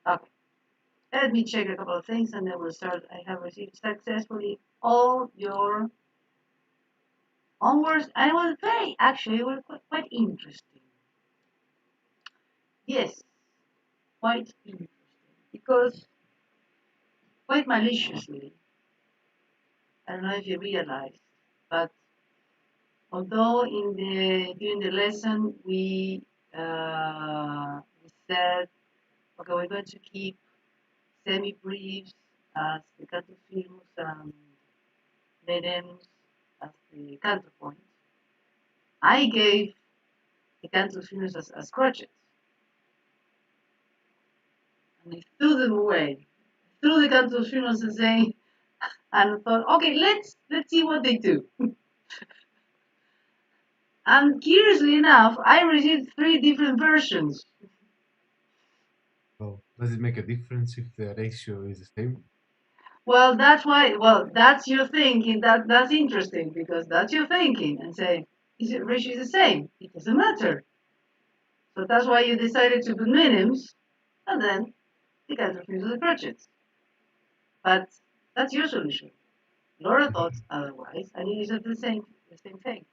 Okay. Let me check a couple of things and then we'll start. I have received successfully all your onwards. And it was very, actually, it was quite interesting. Yes, quite interesting. Because quite maliciously, I don't know if you realized, but although during the lesson we said, okay, we're going to keep semi-briefs as the catechisms and lerems as the counterpoint. I gave the catechisms as crutches, and I threw them away. Threw the catechisms and saying, and thought, okay, let's see what they do. And curiously enough, I received 3 different versions. So does it make a difference if the ratio is the same? Well, that's why. Well, that's your thinking. That's interesting because that's your thinking, and say, is it ratio is the same? It doesn't matter. So that's why you decided to put minims, and then you guys refuse the crutches. But that's your solution. Laura thought otherwise, and you said the same thing.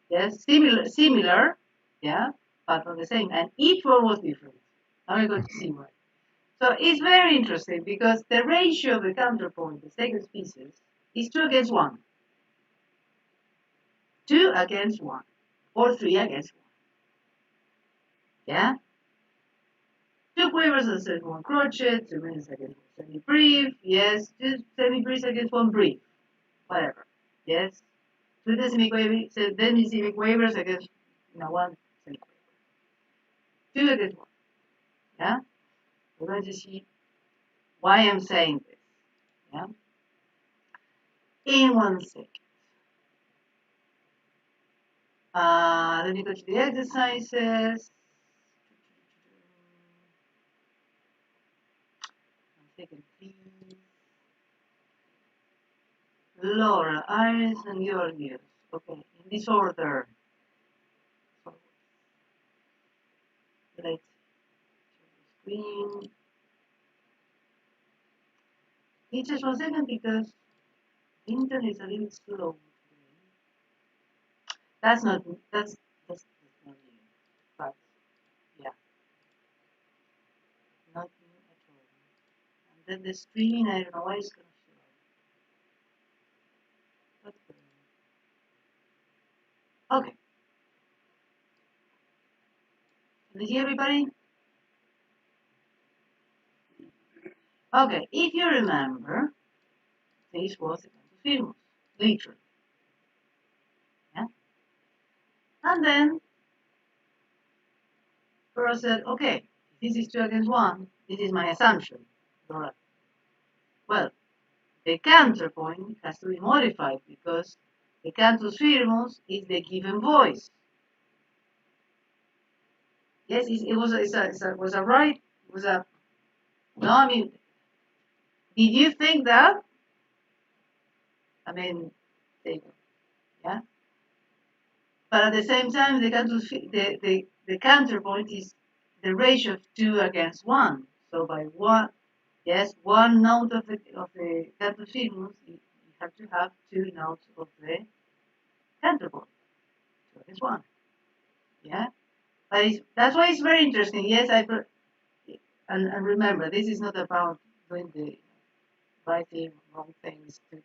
Yes, similar, yeah, but not the same. And each one was different. Now we're going to see why. So it's very interesting because the ratio of the counterpoint, the second species, is 2 against 1. 2 against 1. Or 3 against 1. Yeah? 2 quavers against 1 crochet, 2 minutes against 1 semi-brief, yes, 2 semi-briefs against 1 brief, whatever. Yes? 2 semi-quavers, so then semi-quavers against 1 semi-quaver. 2 against 1. Yeah? We're going to see why I'm saying this. Yeah? In 1 second. Let me go to the exercises. 1 second, please. Laura, Iris, and Georgios. Okay, in this order. So let's share the screen. It just 1 second because the internet is a little slow. That's not that's not new. But yeah, not new at all. And then the screen, I don't know why it's gonna show. What's going on? Okay. Can you see everybody? Okay, if you remember, this was a Counterfirmus, literally. Yeah? And then Pearl said, okay, this is 2 against 1, this is my assumption. Alright. Well, the counterpoint has to be modified because the cantus firmus is the given voice. Yes, it was was a right, was a, no, I mean, did you think that? I mean, there you go, yeah? But at the same time, the counterpoint is the ratio of 2 against 1. So by one, yes, one note of the cantus firmus, you have to have 2 notes of the counterpoint. 2 against 1. Yeah, but that's why it's very interesting. Yes, and remember, this is not about doing the right thing, wrong things to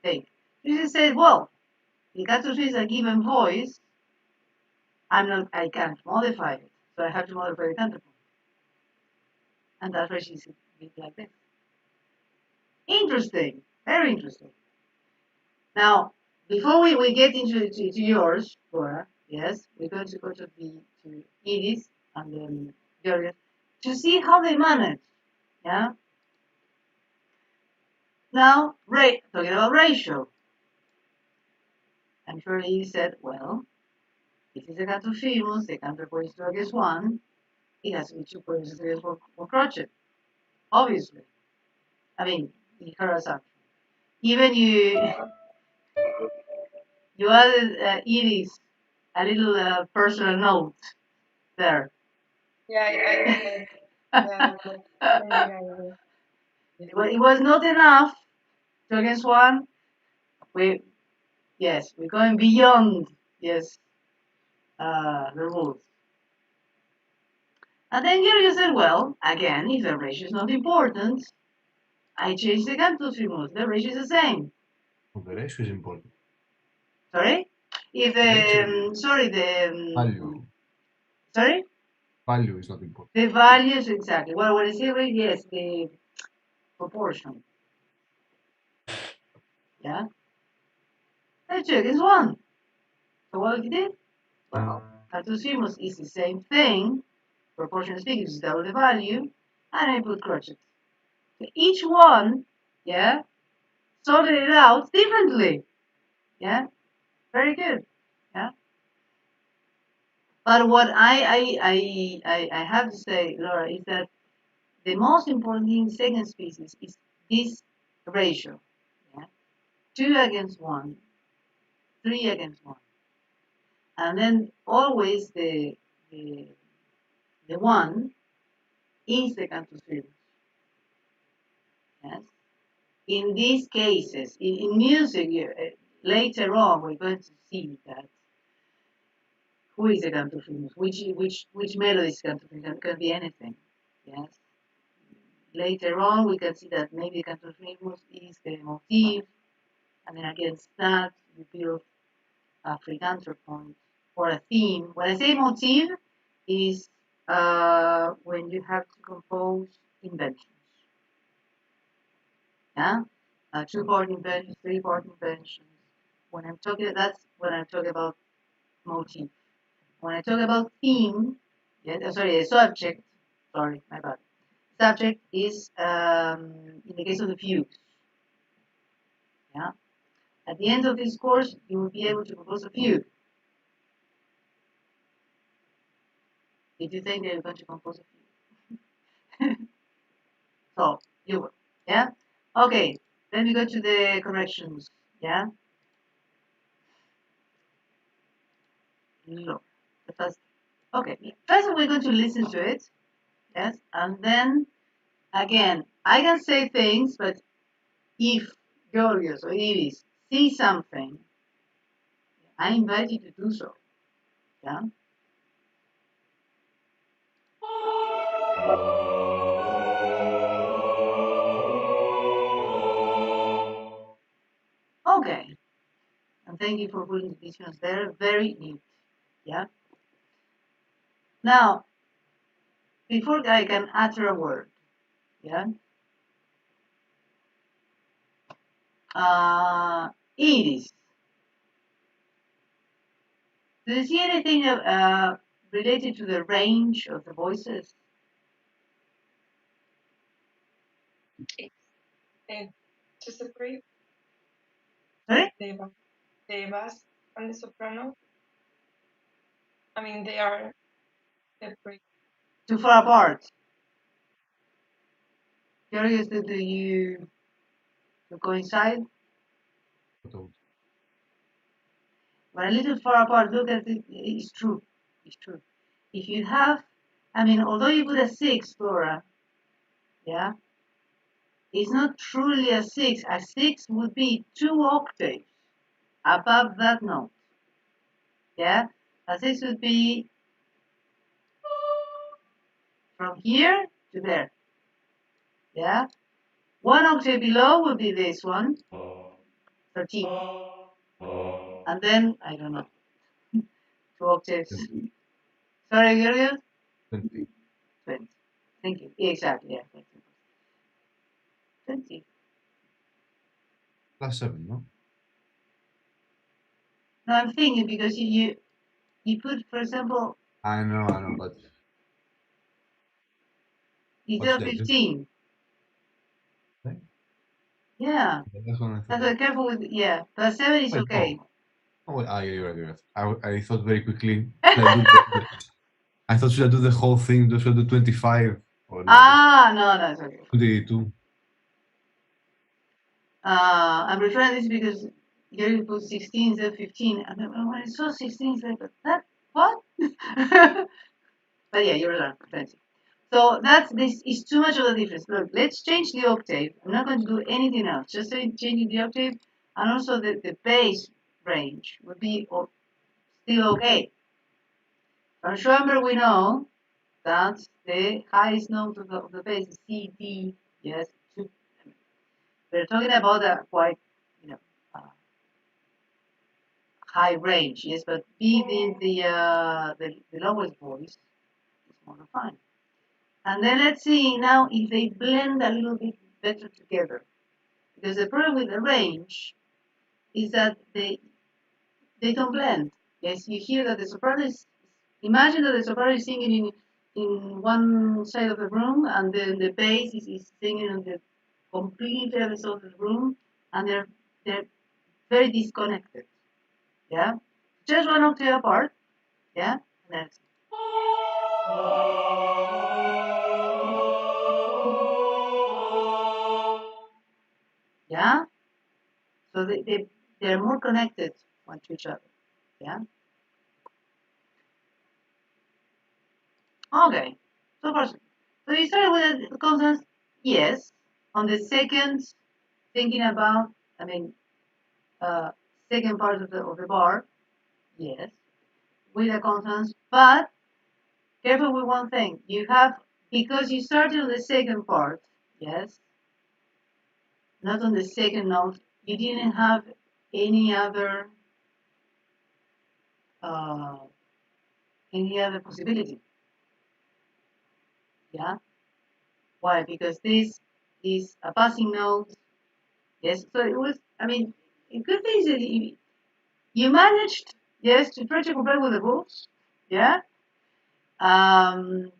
think. You just say, well, the cantus is a given voice. I can't modify it, so I have to modify the counterpoint. And that's why she's a bit like this. Interesting, very interesting. Now, before we get to yours, Laura, yes, we're going to go to Edith and then Georgia to see how they manage. Yeah. Now, talking about ratio, I'm sure Edith said, well, this is a Cantus the counterpoint is 2 against 1. It has to be 2 points against one crotchet, obviously. I mean, in her assumption. Even you added Edith a little personal note there. Yeah, I did. Yeah, maybe I will. It was not enough. 2 against 1. We Yes, we're going beyond, yes, the rules. And then here you said, well, again, if the ratio is not important, I change the Cantus rules. The ratio is the same. Well, the ratio is important. Sorry? If sorry, Value. Sorry? Value is not important. The values, exactly. Well, when I say rate, yes, the proportion. Yeah? That's 2 against 1. So what you did? Well, Cantus is the same thing. Proportion speaking is double the value. And I put crotchets. So each one, yeah, sorted it out differently. Yeah? Very good. Yeah. But what I have to say, Laura, is that the most important thing in second species is this ratio. Yeah? 2 against 1, 3 against 1. And then always the one is the Cantus firmus. Yes. In these cases, in music, later on we're going to see that who is a Cantus firmus, which melody is Cantus firmus, can be anything. Yes. Later on, we can see that maybe Cantus firmus is the motif, and then against that, you build a free counterpoint or a theme. When I say motif, is when you have to compose inventions. Yeah, 2-part inventions, 3-part inventions. When I'm talking, that's when I'm talking about motif. When I talk about theme, yeah, sorry, a subject. Sorry, my bad. Subject is in the case of the fugues. Yeah. At the end of this course, you will be able to compose a fugue. If you think that you're going to compose a fugue, so you will. Yeah. Okay. Then we go to the corrections. Yeah. No. The first. Okay. First, we're going to listen to it. Yes. And then again, I can say things, but if Georgios or Iris see something, I invite you to do so. Yeah. Okay. And thank you for putting the dictions there. Very neat. Yeah. Now, before I can utter a word, yeah. Iris, do you see anything related to the range of the voices? And to separate Sorry? the bass and the soprano, I mean, they are separate. Too far apart. Curious, do you coincide? But a little far apart, look at it, it's true. It's true. If you have, I mean, although you put a 6, Laura, yeah, it's not truly a 6. A 6 would be 2 octaves above that note. Yeah? A 6 would be from here to there. Yeah? 1 octave below would be this one, 13. And then, I don't know, 2 octaves. 20. Sorry, Georgios? 20. 20. Thank you. Exactly, yeah. 20. Plus 7, no? No, I'm thinking because you put, for example, I know, but instead of should I do? 15. Okay. Yeah. That's one I thought. That's why careful with, yeah. Plus 7 is Wait, okay. Oh, yeah, you're right. You're right. I thought very quickly. I thought should I do the whole thing? Should I do 25 or no? No, that's okay. 22. I'm referring this because here you put 16 instead of 15. And then when I saw 16, it's like, that, what? But yeah, you're right, plenty. So this is too much of a difference. Look, let's change the octave. I'm not going to do anything else. Just changing the octave, and also the bass range would be still okay. From Schoenberg, we know that the highest note of the bass is C, D. Yes, we're talking about a quite, you know, uh, high range. Yes, but B being the lowest voice is more refined. And then let's see now if they blend a little bit better together. Because the problem with the range is that they don't blend. Yes, you hear that the soprano is, imagine that the soprano is singing in one side of the room, and then the bass is singing on the completely other side of the room, and they're very disconnected. Yeah, just one octave apart. Yeah, and that's yeah. So they're more connected one to each other. Yeah. Okay. So far, so you started with the consonants. Yes. On the second, thinking about, I mean, uh, second part of the bar. Yes. With the consonants, but careful with one thing. You have, because you started on the second part. Yes. Not on the second note. You didn't have any other uh, possibility. Yeah. Why? Because this is a passing note. Yes. So it was. I mean, a good thing is that you managed. Yes, to try to comply with the rules. Yeah. Um,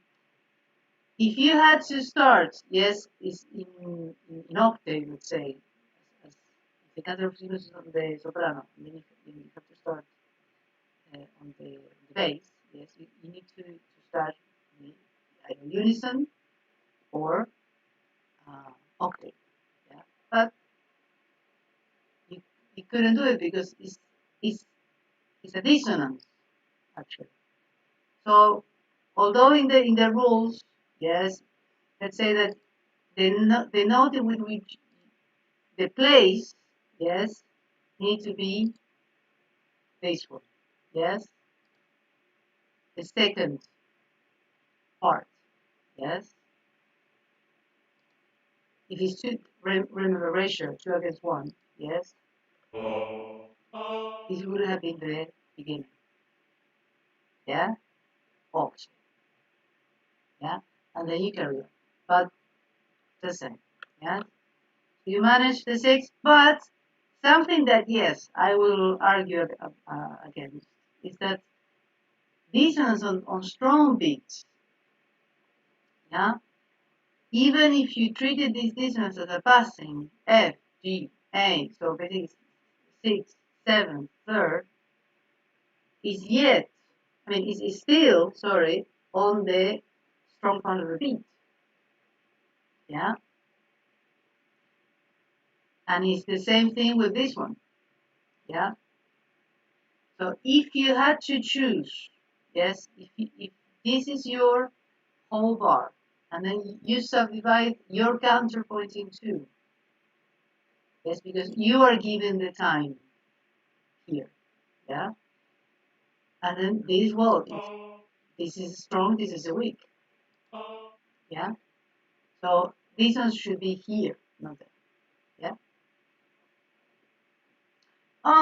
if you had to start, yes, is in octave, let's say, as the counterpoint is on the soprano, and then you have to start on the bass. Yes, you need to start with either unison or octave. Yeah, but you, you couldn't do it because it's it's a dissonance actually. So although in the rules, yes, let's say that the note with which the place, yes, need to be this one, yes, the second part, yes. If it's two, remember ratio, 2 against 1, yes, this would have been the beginning, yeah, octave, yeah, and then you carry on, but the same, yeah. You manage the 6, but something that, yes, I will argue against is that dissonance on strong beats, yeah, even if you treated this dissonance as a passing F, G, A, so basically 6, 7, third, is yet, I mean, is still, sorry, on the strong part of the beat, yeah, and it's the same thing with this one, yeah. So if you had to choose, yes, if this is your whole bar, and then you subdivide your counterpoint in two, yes, because you are given the time here, yeah, and then this, well, this is strong, this is a weak, yeah, so this one should be here, not there, yeah.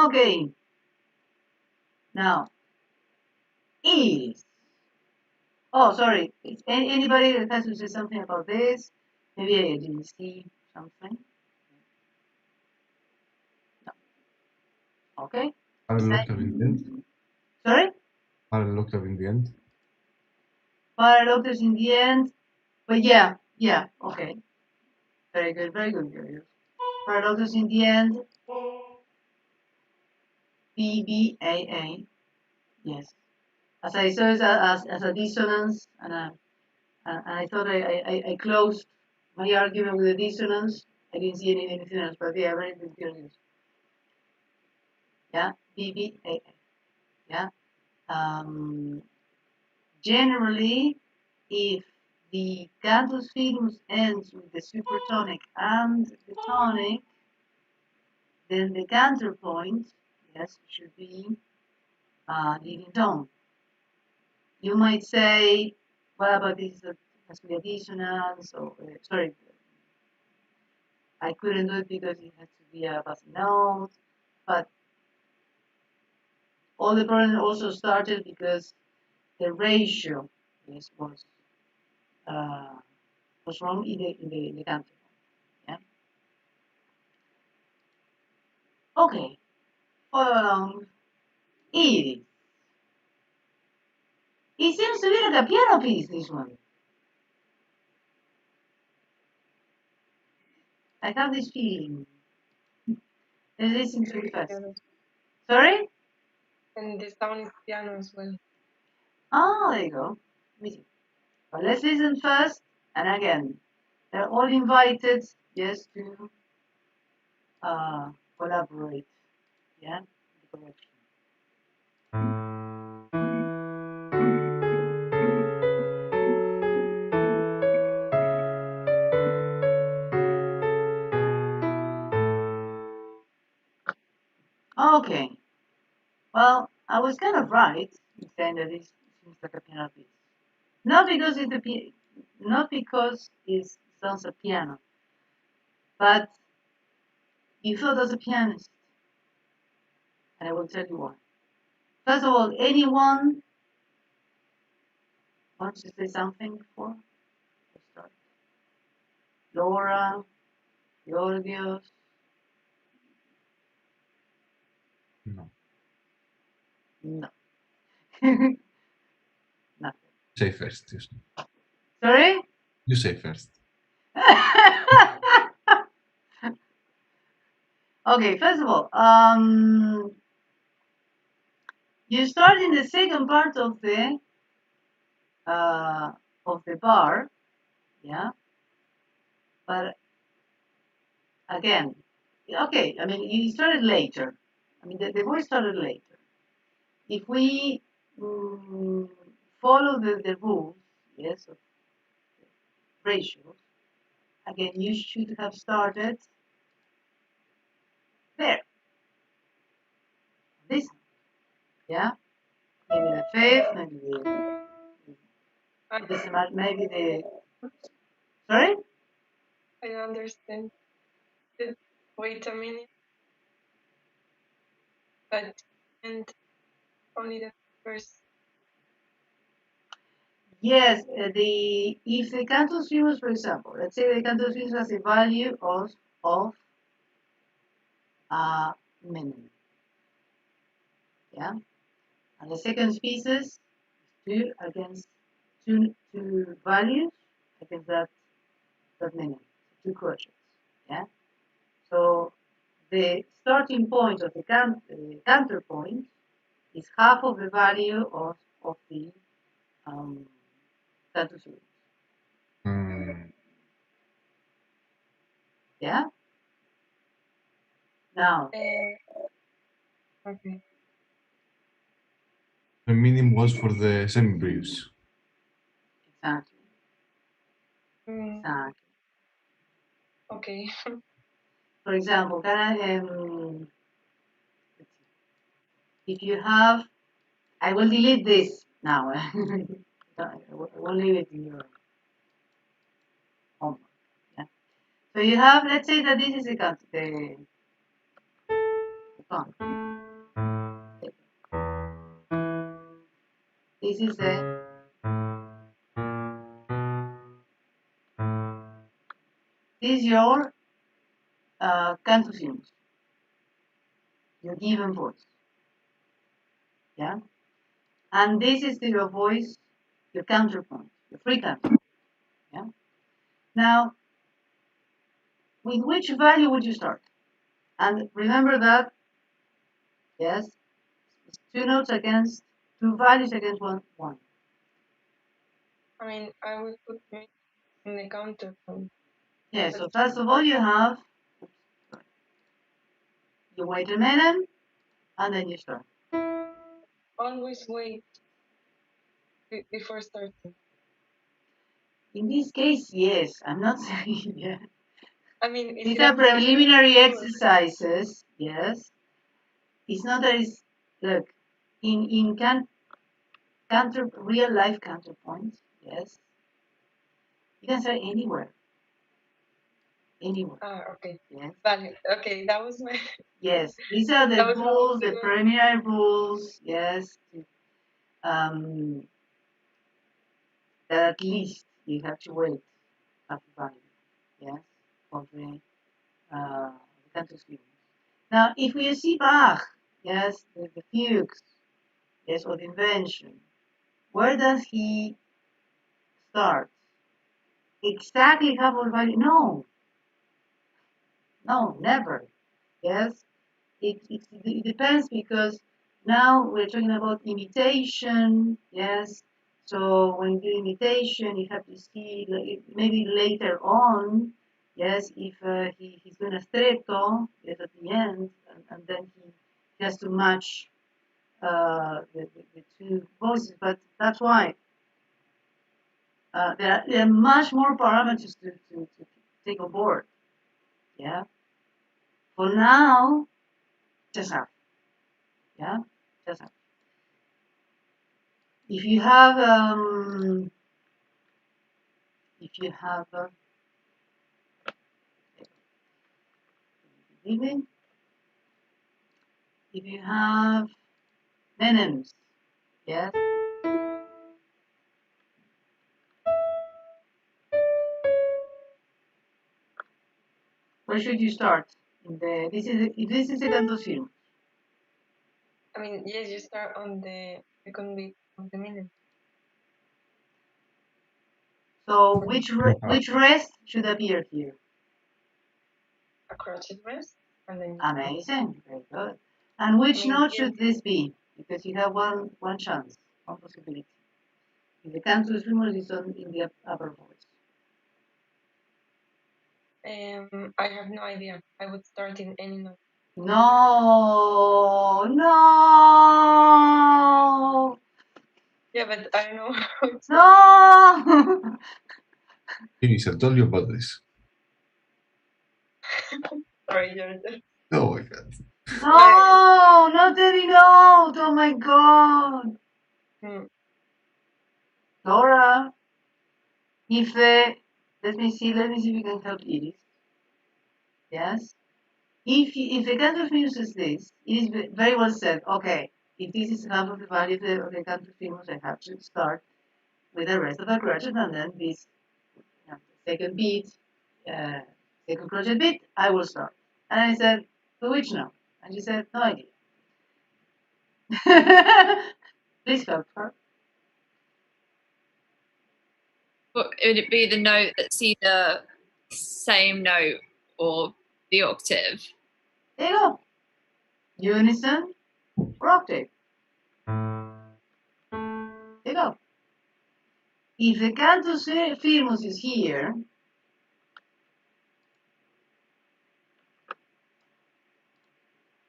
Okay, now is, oh, sorry, anybody that has to say something about this? Maybe I didn't see something. No. Okay. Parallel octave in the end. Sorry? Parallel octave in the end. Parallel octaves in the end. But yeah, okay. Very good, very good, very good. Parallel octaves in the end. B, B, A, A. Yes. As I saw it as a dissonance, and I thought I closed my argument with the dissonance. I didn't see anything else, but yeah, very good, very good. Yeah, B, B, A, A. Yeah. Um, generally, if the cantus firmus ends with the supertonic and the tonic, then the counterpoint, yes, should be leading tone. You might say, well, but this has to be a dissonance, or sorry, I couldn't do it because it has to be a passing note. But all the problem also started because the ratio, yes, was wrong in the counterpoint. Yeah. Okay. Follow along. It seems to be like a piano piece, this one. I have this feeling. Let's listen to it first. Sorry? And the sound is piano as well. Oh, there you go. Let me see. But let's listen first, and again, they're all invited, yes, to collaborate. Yeah, the correction. Okay. Well, I was kind of right in saying that it seems like a piano piece. Not because not because it sounds a piano, but you felt as a pianist, and I will tell you why. First of all, anyone wants to say something before we start? Laura, Georgios, No. no, nothing. Say first. Sorry. You say first. Okay, first of all, you start in the second part uh, of the bar, yeah. But again, okay, I mean, you started later. I mean, the voice started later. If we mm, follow the rules, yes, of ratios, again, you should have started there, this, yeah. Maybe the fifth, maybe I, maybe the sorry. I understand. Wait a minute, but and only the first. Yes, the if the cantus firmus, for example, let's say the cantus firmus has a value of minimum, yeah, and the second species is two against two values against that minimum, two quotients, yeah. So the starting point of the counterpoint is half of the value of the um, cantus firmus, Mm. yeah. Now, Okay. The minimum was for the semi-briefs. exactly, Mm, exactly. okay. For example, if you have, I will delete this now. I will leave it in your homework. Yeah. So you have, let's say that this is the tone. This is this is your cantus firmus, your given voice. Yeah. And this is your voice, your counterpoint, your free counterpoint. Yeah. Now, with which value would you start? And remember that, yes, it's two notes against two values against one. I mean, I will put me in the counterpoint. Yeah, so first of all you have, you wait a minute, and then you start. Always wait before starting. In this case, yes. I'm not saying yeah. I mean, These are preliminary exercises. Yes. It's not that it's look in real life counterpoints. Yes. You can start anywhere. Anywhere. Okay. Yes. Valid. Okay, that was my. Yes. These are the That was my rules, the second. preliminary rules. Yes. Um, that at least you have to wait half a value. Yes. For uh, the canto sequence. Now, if we see Bach, yes, the fugues, yes, or the invention, where does he start? Exactly half of the value? No, no, never. Yes, it depends because now we're talking about imitation. Yes, so when you do imitation, you have to see maybe later on. Yes, if he's going to stretto, yes, at the end, and then he has to match the two voices. But that's why there are much more parameters to take on board. Yeah. For now, just have. Yeah. Just have. If you have if you have even if you have minims, yes. Where should you start? In the this is a cantos film. I mean, yes, you start on the second beat of the minute. So which rest should appear here? A crochet rest, and then. Amazing, very good. And which mean, note yes. should this be? Because you have one chance, one possibility. If the cantus firmus is on in the upper voice. I have no idea. I would start in any note. No, no, Yeah, but I don't know how to start. no. Finish, I told you about this. Sorry, George. Oh my god. No, not any note. Oh my god. Hmm. Laura, if let me see if we can help Iris. Yes. If the cantus firmus is this, it is very well said. Okay, if this is half of the value of the cantus firmus, I have to start with the rest of the crochet and then this second beat, uh, second crochet beat, I will start. And I said, to which note? And she said, no idea. Please help her. Would it be the note that's either same note or the octave? There you go. Unison or octave. There you go. If the cantus firmus is here,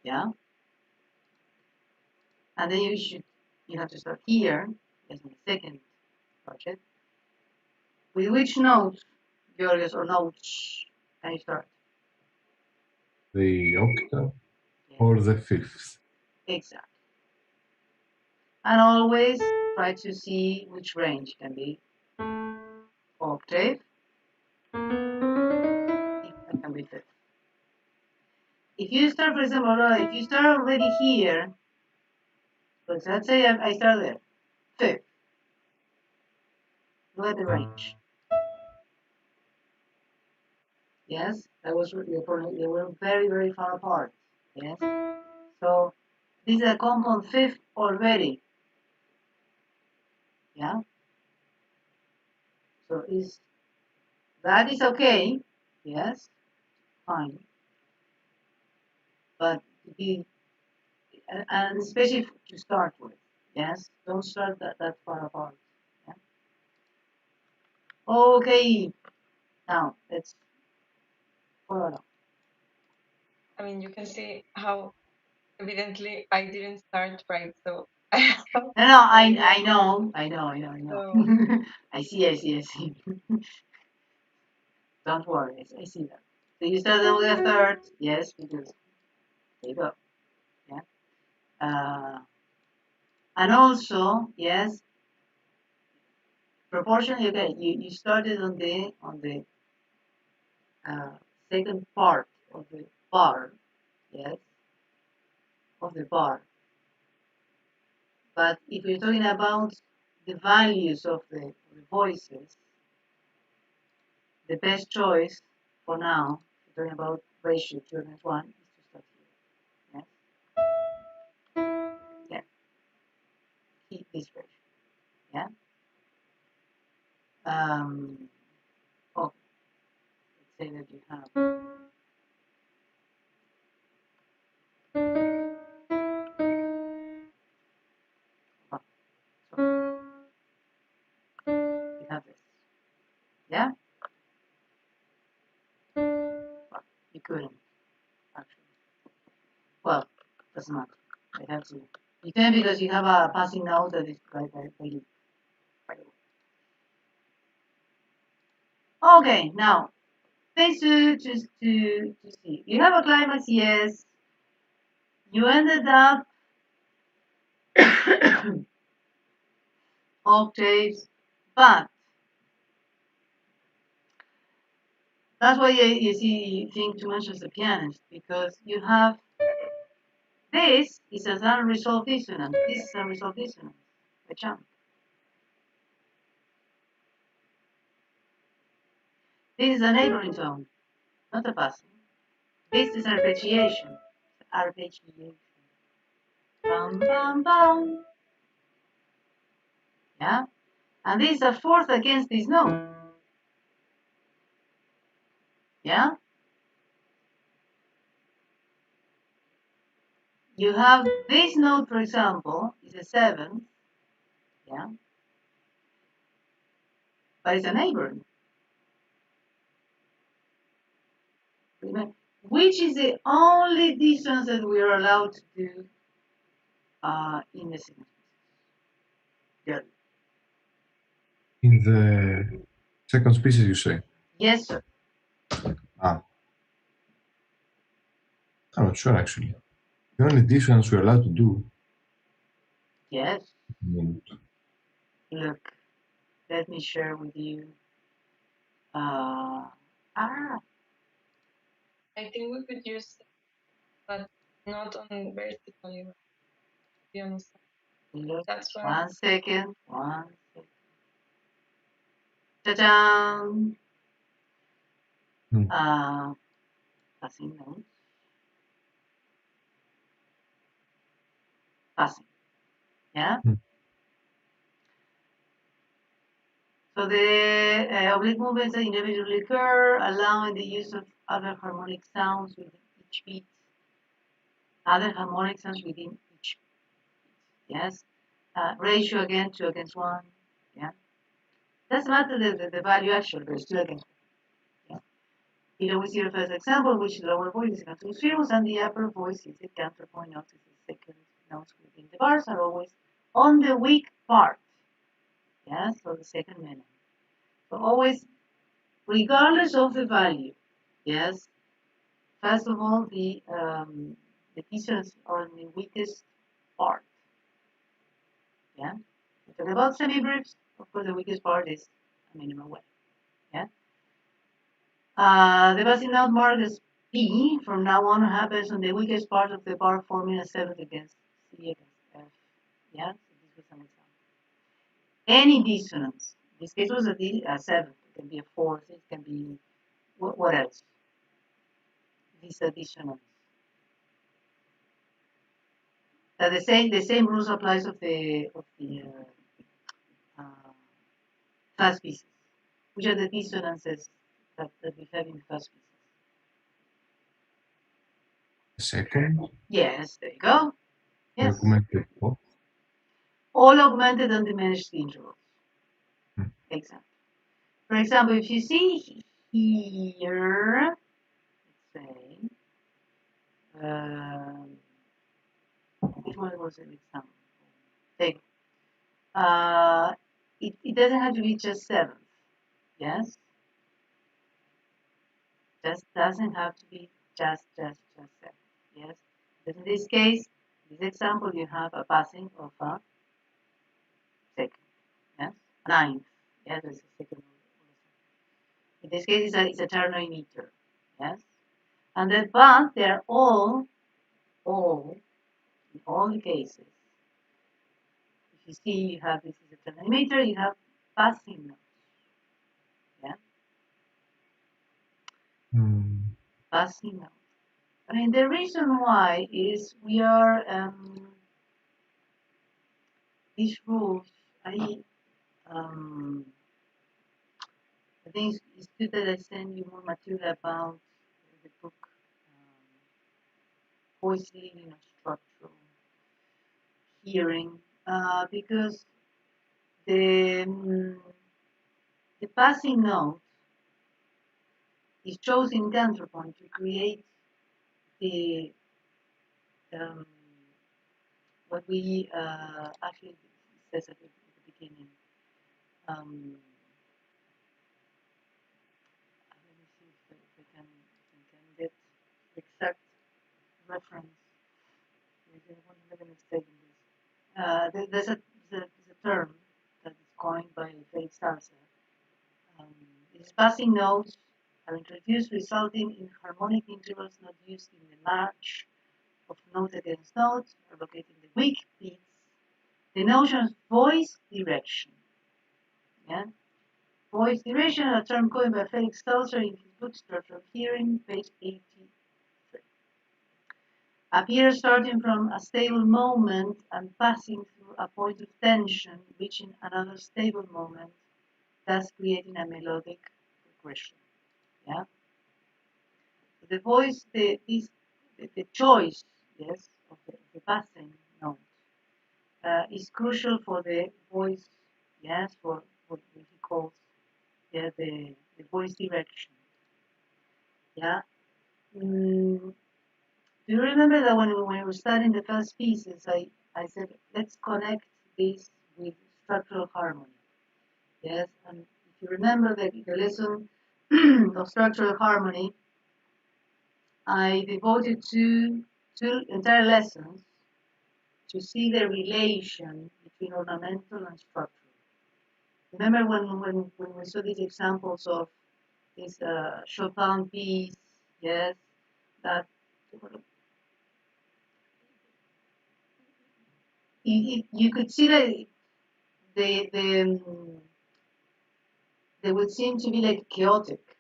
yeah, and then you have to start here, as in the second project. With which note, Georgios, or notes can you start? The octave Yeah, or the fifth? exactly. And always try to see which range can be octave, it can be fifth. If you start, for example, if you start already here, but let's say I start there, fifth, look at the range. Yes, that was they were very, very far apart. Yes, so this is a compound fifth already. Yeah, so that is okay. Yes, fine, but to be and especially to start with. Yes, don't start that far apart. Yeah? Okay, now let's follow along. I mean, you can see how evidently I didn't start right. So No, I know. So, I see. Don't worry, I see that. So you started with a third, yes, because there you go. Yeah. And also, yes, proportionally, okay, you started on the uh, second part of the bar, yes, of the bar. But if we're talking about the values of the voices, the best choice for now, if we're talking about ratio 2:1, is to start here. Yes, yeah, keep this ratio. Yeah. Oh, let's say that you have. Oh, sorry, you have this. Yeah. Well, you couldn't actually. Well, doesn't matter. I have to. You can because you have a passing note that is right by you. By the way. Okay, now phase two, just to see. You have a climax, yes. You ended up octaves, but that's why you see you think too much as a pianist because you have this is an unresolved dissonance. This is a unresolved dissonance. A chunk. This is a neighboring tone, not a passing. This is arpeggiation. Arpeggiation. Bum bum bum. Yeah? And this is a fourth against this note. Yeah? You have this note, for example, is a seventh. Yeah? But it's a neighboring. Which is the only dissonance that we are allowed to do in the second species. Yeah. In the second species, you say? Yes, sir. Ah, I'm not sure actually. The only dissonance we're allowed to do. Yes. Mm, Look, let me share with you. Uh, ah, I think we could use it, but not on vertically, to be honest. look. That's why. One second. One second. Ta-da! Hmm. Passing notes. Passing. Yeah. Hmm. So the oblique movements that individually occur, allowing the use of other harmonic sounds within each beat. Other harmonic sounds within each beat. Yes. Ratio again, 2:1. Yeah. Doesn't matter the value actually, but it's 2:1. Yeah. Below we see the first example, which the lower voice is two spheres and the upper voice is the counterpoint notes. The second notes within the bars are always on the weak part. Yes, so the second minute. So always, regardless of the value. Yes. First of all, the pieces are the weakest part. Yeah. We talk about semi-briefs. Of course, the weakest part is a minimum way. Yeah. The passing note mark is P from now on happens on the weakest part of the bar, forming a seventh against C against F. Yeah. So this was an example. Any dissonance. This case was a seventh. It can be a fourth. It can be what else? This dissonance. The same rules applies uh, fast pieces, which are the dissonances that we have in fast pieces. Second, Yes, there you go. Yes, augmented what? all augmented and diminished intervals. Hmm. Example. For example, if you see here, let's say, um, which one was an example? thing. It doesn't have to be just seventh. Yes, just doesn't have to be just seventh. Yes, but in this case, this example, you have a passing of a second. Yes, ninth. Yes, there's a second. In this case, it's a ternary meter. Yes, and the but they're all in all the cases. If you see, you have this is a ternary meter. You have passing notes. Yeah, passing notes. I mean, the reason why is we are these rules. Um, I think it's good that I send you more material about the book, voice leading or structural hearing, because the the passing note is chosen in counterpoint to create the um, what we actually says at the beginning. Let me see if I can get the exact reference. I want to make a mistake in this. There's a term that is coined by Felix Sarcer. These passing notes are introduced, resulting in harmonic intervals not used in the march of note against note, are located in the weak beats. The notion of voice direction. Yeah? Voice direction, a term coined by Felix Sarcer in his book Structure of Hearing, page 83. Appears starting from a stable moment and passing through a point of tension, reaching another stable moment, thus creating a melodic progression. Yeah. The voice, the choice, yes, of the passing note is crucial for the voice, yes, for what he calls the voice direction. Yeah. Do you remember that when we were studying the first pieces, I said, let's connect this with structural harmony. Yes, and if you remember the lesson of structural harmony, I devoted two entire lessons to see the relation between ornamental and structural. Remember when we saw these examples of this Chopin piece, yes, that you could see that they would seem to be like chaotic,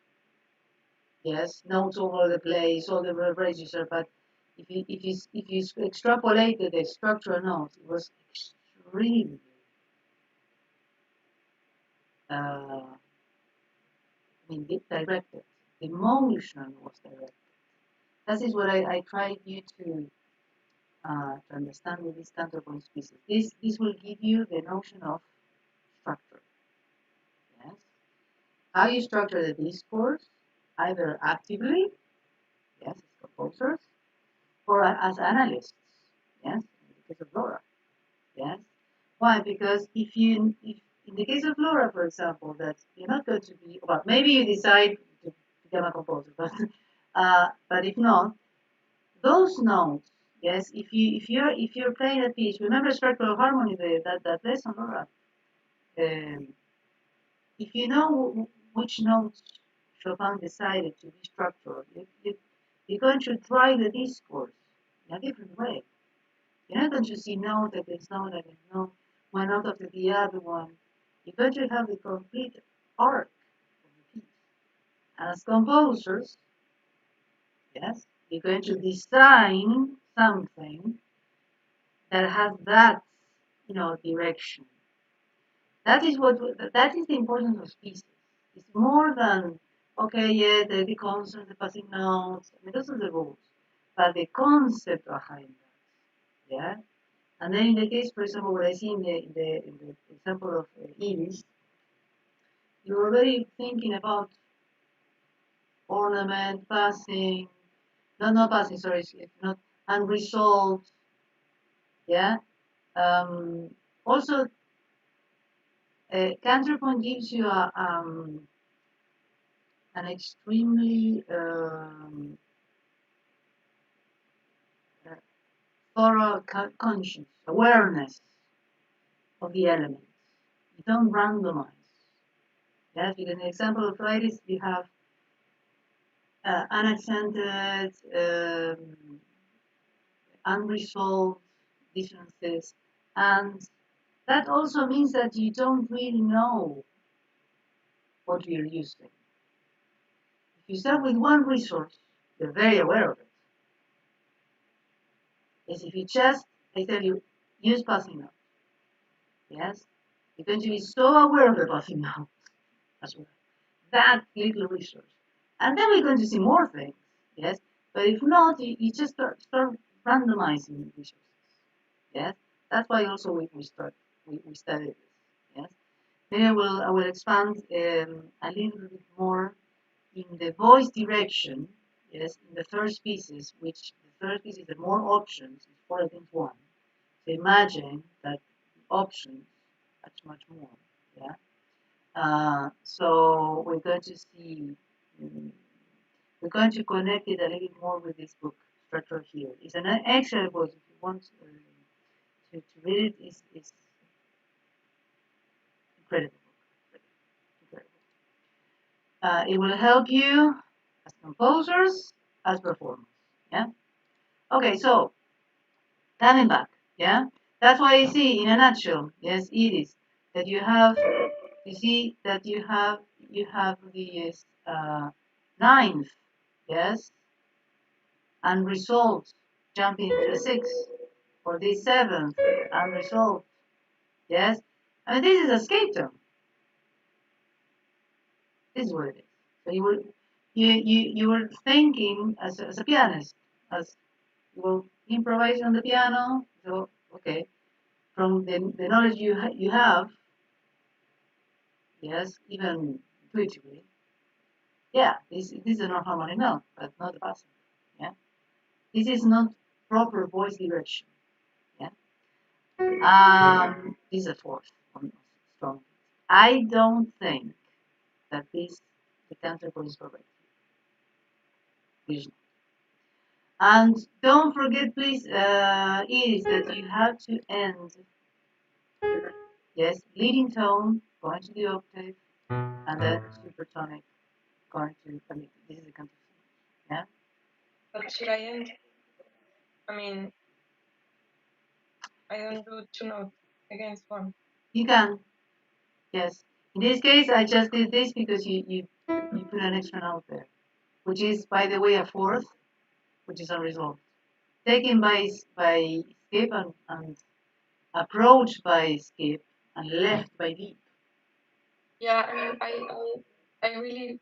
yes, notes all over the place, all the register, but if you extrapolated the structural notes, it was extremely directed. The motion was directed. That is what I tried you to understand with these counterpoint pieces. This will give you the notion of structure. Yes, how you structure the discourse, either actively, yes, as composers, or as analysts. Yes, in the case of Laura. Yes, why? Because if in the case of Laura, for example, that you're not going to be, well, maybe you decide to become a composer, but if not, those notes, yes, if you're playing a piece, remember structural harmony, that lesson, Laura. If you know which notes Chopin decided to be structural, you're going to try the discourse in a different way. You're not going to see note against note against note, one note after the other one. You're going to have the complete arc of the piece. And as composers, yes, you're going to design something that has that, direction. That is the importance of pieces. It's more than okay, yeah, the constants, the passing notes. I mean, those are the rules, but the concept behind that, yeah. And then in the case, for example, what I see in the example of Iris, you're already thinking about ornament, passing, not passing, sorry, it's not unresolved, yeah. Also, Counterpoint gives you an extremely thorough conscious awareness of the elements. You don't randomize. Yes, because in the example of Fridays, you have unaccented, unresolved differences, and that also means that you don't really know what you're using. If you start with one resource, you're very aware of it. Yes, if you just, I tell you, use passing notes. Yes, you're going to be so aware of the passing notes as well. That little resource. And then we're going to see more things. Yes, but if not, you just start randomizing resources. Yes, that's why also we study this. Yes, then I will expand a little bit more in the voice direction. Yes, in the third species, which the third species is more options, it's 4 against 1. So imagine that the options much more. Yeah. So we're going to see. We're going to connect it a little more with this book structure here. It's an excellent book if you want to read it. It's incredible. It will help you as composers, as performers. Yeah. Okay. So coming back. Yeah. That's why I see in a nutshell. Yes, it is that you have. You see that you have the ninth. Yes. Unresolved, jumping into the sixth, or the seventh, unresolved. Yes, I mean this is a escape tone. This is what it is. So you were thinking as a pianist, as you will improvise on the piano. So okay, from the knowledge you have, yes, even intuitively, yeah, this is a non-harmonic note, but not the passing. Yeah, this is not proper voice direction. Yeah. This is a fourth on strong. I don't think that the counterpoint is correct. And don't forget, please, is that you have to end, yes, leading tone, going to the octave, and then supertonic, going to, I mean, this is the counterpoint. Yeah? But should I end? I mean, I don't do 2 notes against 1. You can, yes. In this case, I just did this because you put an extra note there, which is, by the way, a fourth, which is unresolved. Taken by Skip and approached by Skip and left by Deep. Yeah, I mean, I really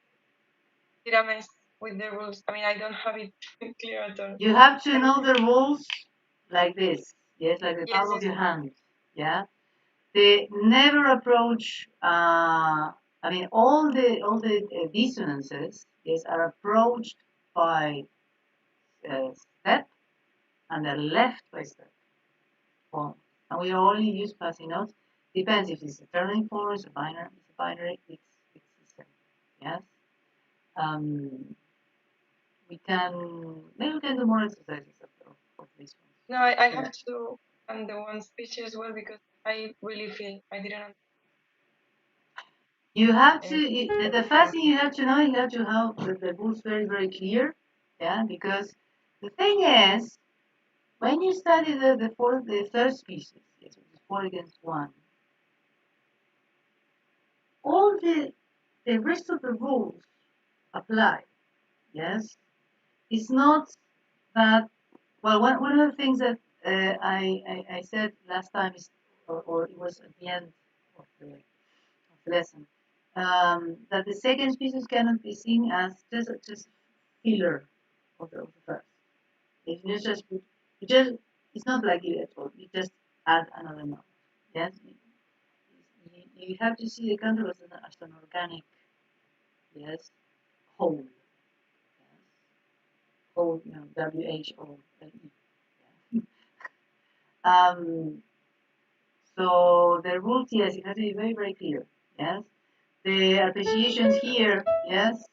did a mess with the rules. I mean, I don't have it clear at all. You have to know the rules like this, yes, like the Yes, palm of yes. your hand, yeah. They never approach. I mean, all the dissonances, yes, are approached by step and they're left by step. Form. And we only use passing notes. Depends if it's a turning form, it's a binary, it's the same. Yes. Um, maybe we can do more exercises of these ones. No, I Yeah. have to and the one speech as well because I really feel I didn't. You have to, the first thing you have to know, you have to have the rules very, very clear. Yeah, because the thing is, when you study the third species, yes, which is 4 against 1, all the rest of the rules apply. Yes, it's not that. Well, one of the things that I said last time is, or it was at the end of the lesson, that the second species cannot be seen as just filler of the first. If you just put, you just it's not like it at all. You just add another note. Yes, you have to see the contour as an organic, yes, whole. Yes. Whole, you know, WHOLE. Um, So the rules, yes, it has to be very, very clear. Yes. The appreciations here, yes.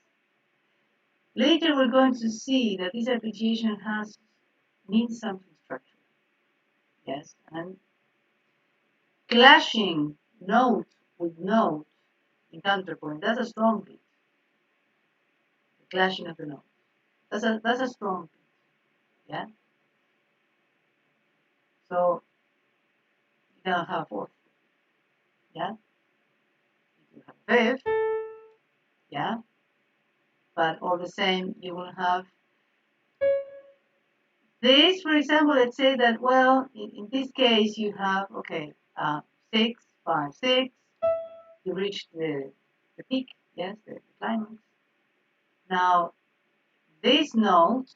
Later we're going to see that this appreciation means something structural. Yes. And clashing note with note in counterpoint, that's a strong bit. The clashing of the notes. That's a strong bit. Yeah. So you cannot have fourth. Yeah. You have fifth. Yeah. But all the same, you will have this, for example. Let's say that, well, in this case, you have, okay, 6, 5, 6. You reach the peak, yes, the climax. Now, this note,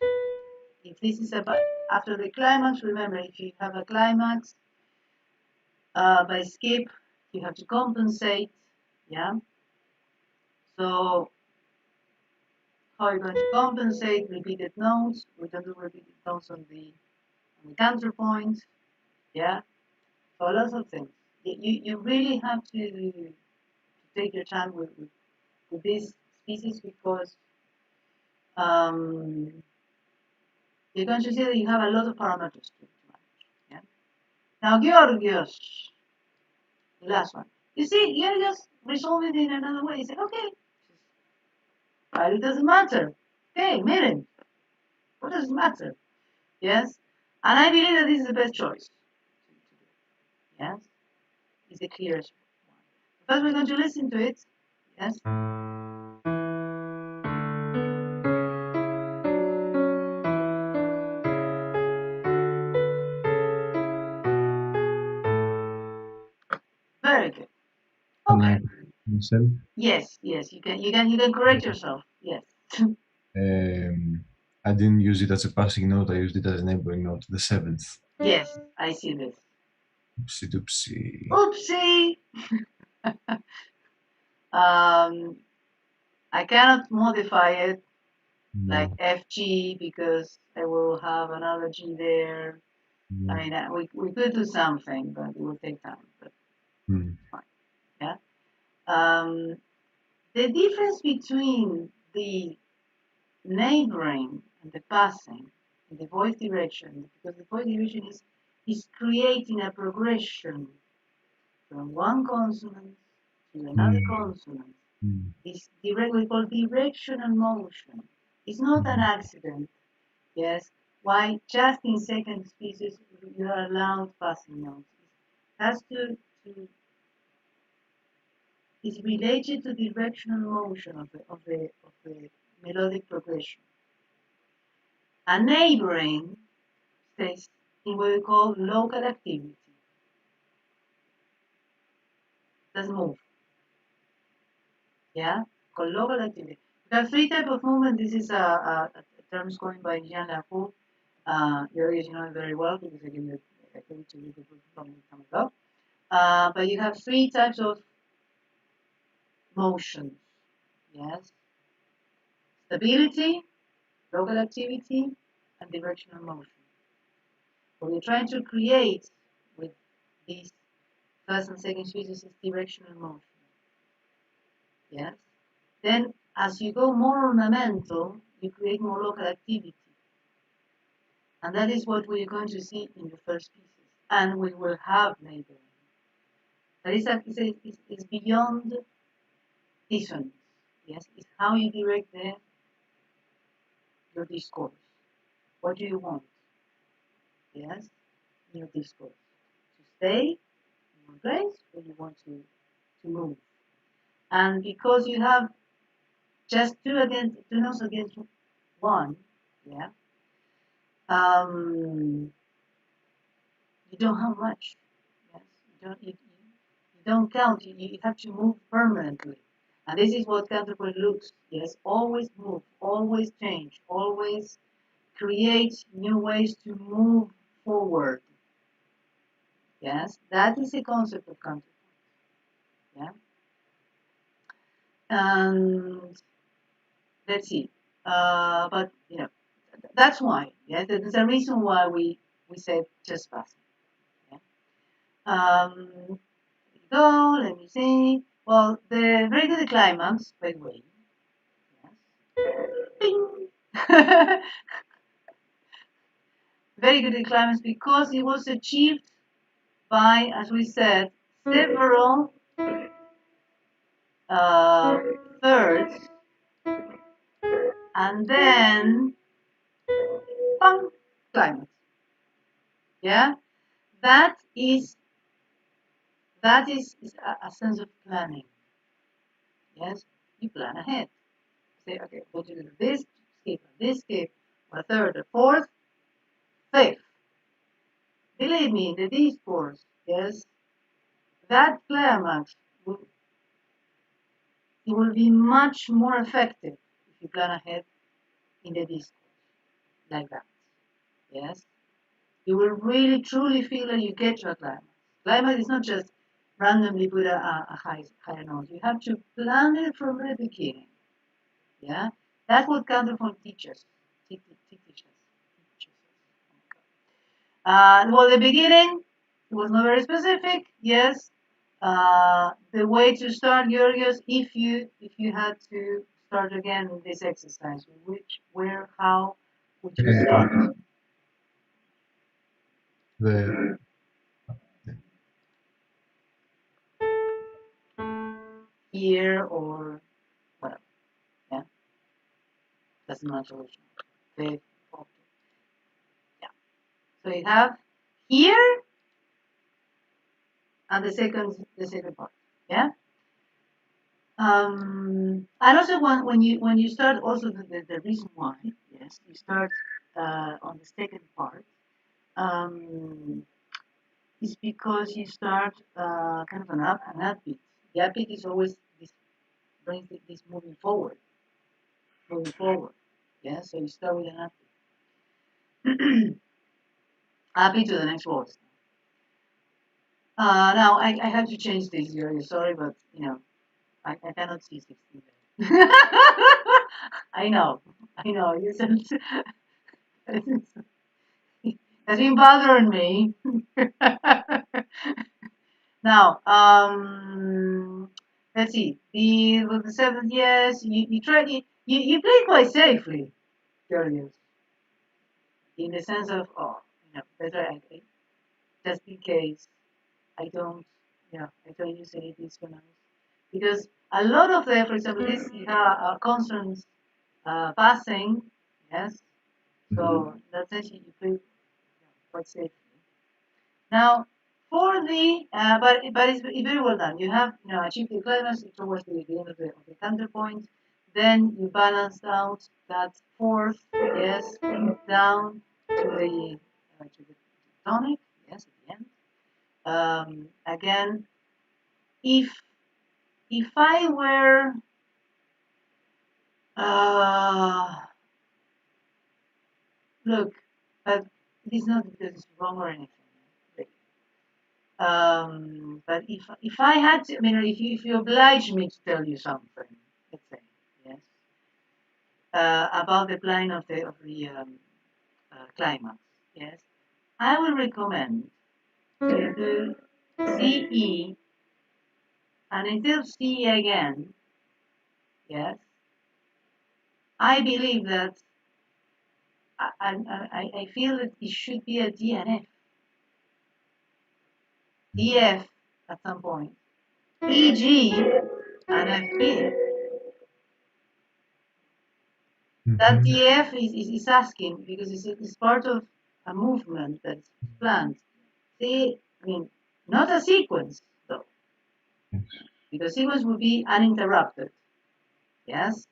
if this is about after the climax, remember, if you have a climax by skip, you have to compensate, yeah. So, how are you going to compensate repeated notes? We don't do repeated notes on the counterpoint, yeah. So lots of things. You really have to take your time with this species because you're going to see that you have a lot of parameters to manage. Yeah. Now, Georgios, the last one. You see, Georgios resolve it in another way. He said, okay, but it doesn't matter. Okay, Miren, what does it matter? Yes. And I believe that this is the best choice. Yes. It's the clearest one. First, we're going to listen to it. Yes. Very good. Okay. Myself. Yes, yes, you can correct yourself. Yes. I didn't use it as a passing note. I used it as a neighboring note. The seventh. Yes, I see this. Oopsie doopsie. Oopsie. I cannot modify it like No. FG because I will have another G there. No. I mean, we could do something, but it will take time. But Hmm. fine. Yeah. Um, the difference between the neighboring and the passing and the voice direction, because the voice direction is creating a progression from one consonant to another consonant. Hmm. Is directly called directional motion. It's not an accident. Yes. Why just in second species you are allowed passing notes? It has to is related to directional motion of the melodic progression. A neighboring stays in what we call local activity. Doesn't move. Yeah? Called local activity. We have three types of movement. This is a term coined by Jean Lafou. You know it very well because I gave it to you a long time ago. But you have three types of motions. Yes? Stability, local activity, and directional motion. What we're trying to create with these first and second species is directional motion. Yes? Then, as you go more ornamental, you create more local activity. And that is what we're going to see in the first species. And we will have neighboring. That is beyond dissonance. Yes? It's how you direct your discourse. What do you want? Yes? In your discourse. To stay in one place or you want to move. And because you have just two notes against one, yeah, you don't have much. Yes, you don't count. You have to move permanently, and this is what counterpoint looks. Yes, always move, always change, always create new ways to move forward. Yes, that is the concept of counterpoint. Yeah, and let's see. But that's why. Yeah, there's a reason why we said just passing. Yeah? Here we go. Let me see. Well, the very good climax, by the way. Yes. Bing. Very good climax because it was achieved by, as we said, several uh, thirds, and then bang, climax. Yeah, that is is a sense of planning. Yes, you plan ahead. Say, okay, we'll do this, skip a third, a fourth, fifth. Believe me, the discourse, yes, that climax will, it will be much more effective if you plan ahead in the discourse like that. Yes, you will really truly feel that you get your climax. Climax is not just randomly put a higher note. You have to plan it from the beginning. Yeah, that's what counterpoint teaches. Teaches. Well, the beginning was not very specific. Yes, the way to start, Georgios, if you had to start again in this exercise, which, where, how would you start? The Here or well, yeah, doesn't matter which one. Okay, okay, yeah. So you have here and the second part. Yeah. And also when you start also the reason why, yes, you start on the second part, um, is because you start kind of an upbeat. The upbeat is always this brings this moving forward. Yeah, so you start with an upbeat. Upbeat to the next voice. Now I have to change this here. Sorry, but you know I cannot see 16 there. I know. You said has been bothering me. Now, let's see. The with the seventh, yes, you try you play quite safely, Curious, in the sense of better just in case I don't I don't use any dissonance because a lot of the, for example, this consonants passing, yes. So in that sense you play quite safely. Now, for the but it's very well done. You have achieved the climax towards the end of the counterpoint. Then you balance out that fourth, yes, down to the tonic, yes, at the end. Again, if I were uh, look, but it is not because it's wrong or anything. But if I had to, I mean, if you oblige me to tell you something, let's say, yes, about the plan of the climax, yes, I would recommend to do CE and instead of CE again, yes, I believe that I feel that it should be a DNF, DF at some point, EG and FP. That DF is asking because it's part of a movement that's planned. See, I mean, not a sequence though, because sequence would be uninterrupted. Yes,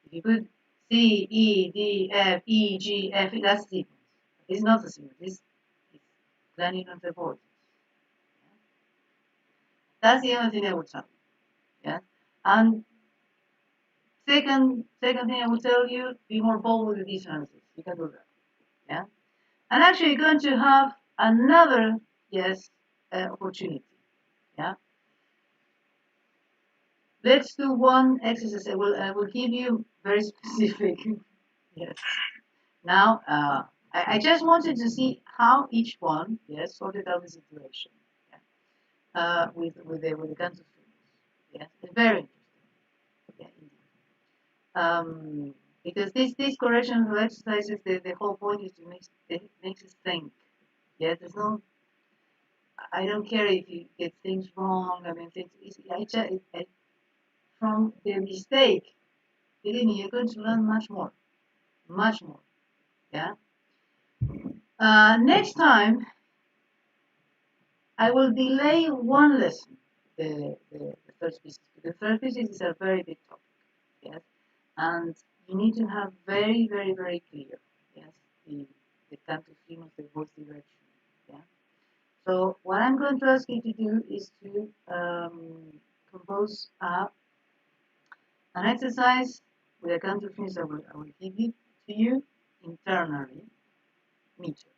if you put C, E, D, F, E, G, F, that's sequence. It's not a sequence. It's planning on the board. That's the only thing I would tell you. Yeah, and second thing I would tell you, be more bold with the dissonances. You can do that. Yeah. And actually you're going to have another yes opportunity. Yeah, let's do one exercise. I will give you very specific. Yes, now I just wanted to see how each one yes sorted out the situation. Yeah. with the cantus firmus. Yes, it's very interesting. Yeah, indeed. Because these correctional exercises, the whole point is to make us think. Yes, there's no. I don't care if you get things wrong. I mean, things. From the mistake, believe me, you're going to learn much more, much more. Yeah. Next time, I will delay one lesson. The third species. The third species is a very big topic. Yes, and you need to have very, very, very clear. Yes, the cantus firmus, the voice direction. Yeah. So what I'm going to ask you to do is to compose an exercise with a cantus firmus. I will give it to you internally, meter,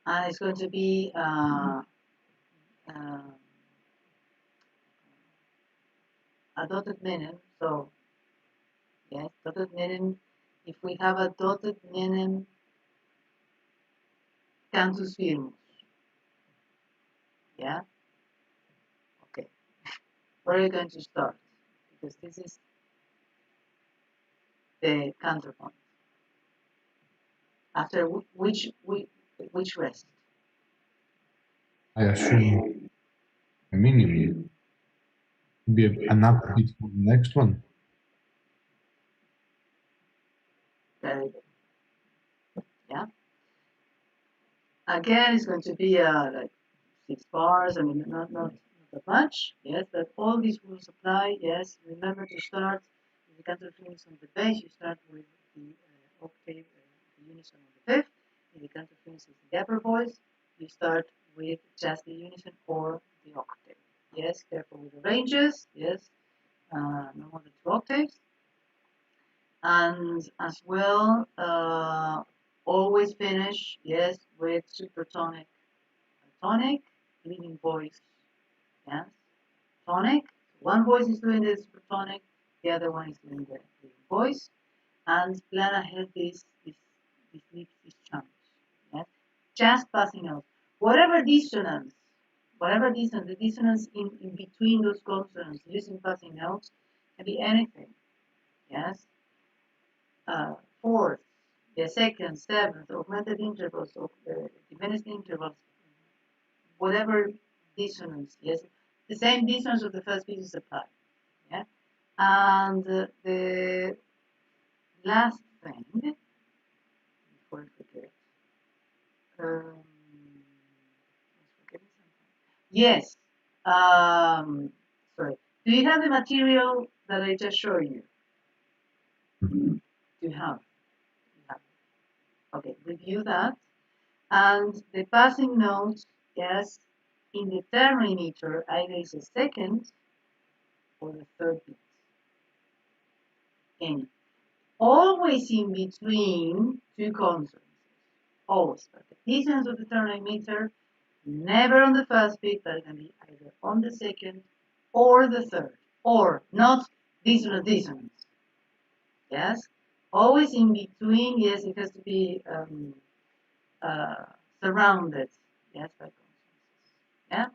and it's going to be a dotted minim. So yes, dotted minim. If we have a dotted minim cantus firmus, yeah. Okay. Where are you going to start? Because this is the counterpoint. After which rest? I assume a minimum. Be an update for the next one. Very good. Yeah. Again, it's going to be like 6 bars. I mean, not that much. Yes, but all these rules apply. Yes. Remember to start with the counterpoint on the bass. You start with the octave, the unison on the fifth. In the counterpoint is the upper voice. You start with just the unison or the octave. Yes, careful with the ranges. Yes, no more than 2 octaves. And as well, always finish, yes, with supertonic, tonic, leading voice. Yes, tonic. One voice is doing the supertonic, the other one is doing the leading voice, and plan ahead these chunks. Yes, just passing out. Whatever dissonance, the dissonance in between those consonants using passing notes can be anything. Yes, fourths, the second, seventh, augmented intervals, diminished intervals, whatever dissonance. Yes, the same dissonance of the first piece is applied. Yeah, and the last thing before I forget. Um, Yes. Sorry. Do you have the material that I just showed you? Do you have? You have. Okay. Review that. And the passing notes, yes, in the ternary meter, either is the second or the third beat. Any. Always in between two consonants. Always. But the distance of the ternary meter, never on the first beat, but it can be either on the second or the third. Or not dissonance. Yes? Always in between, yes, it has to be surrounded, yes, by consonants. Yeah?